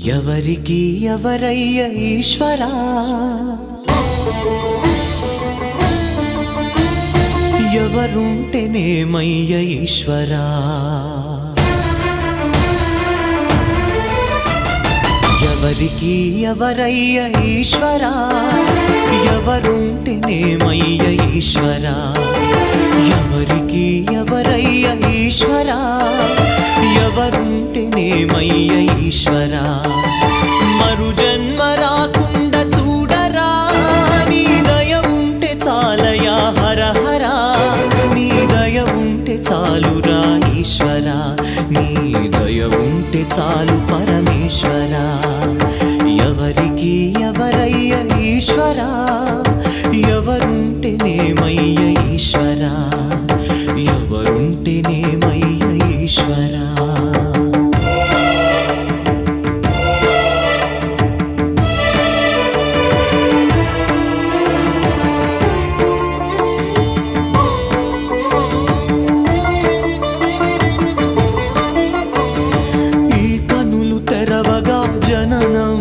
ఎవరికి ఎవరయ్య ఈశ్వరా, ఎవరుంటేనేమయ్య ఈశ్వరా, ఎవరికి ఎవరయ్య ఈశ్వరా, ఎవరుంటేనేమయ్య ఈశ్వరా, ఎవరికి ఎవరయ్య ఈశ్వరా, ఎవరుంటేనేమయ్య ఈశ్వరా. మరు జన్మ రాకుండా చూడరా, నీ దయ ఉంటే చాలయా హర హరా, నీ దయ ఉంటే చాలురా ఈశ్వరా, నీ దయ ఉంటే చాలు పరమేశ్వరా. ఎవరికి ఎవరయ్య ఈశ్వరా, ఎవరుంటేనేమయ్య ఈశ్వరా, ఎవరుంటేనేమయ్య ఈశ్వరా. జననం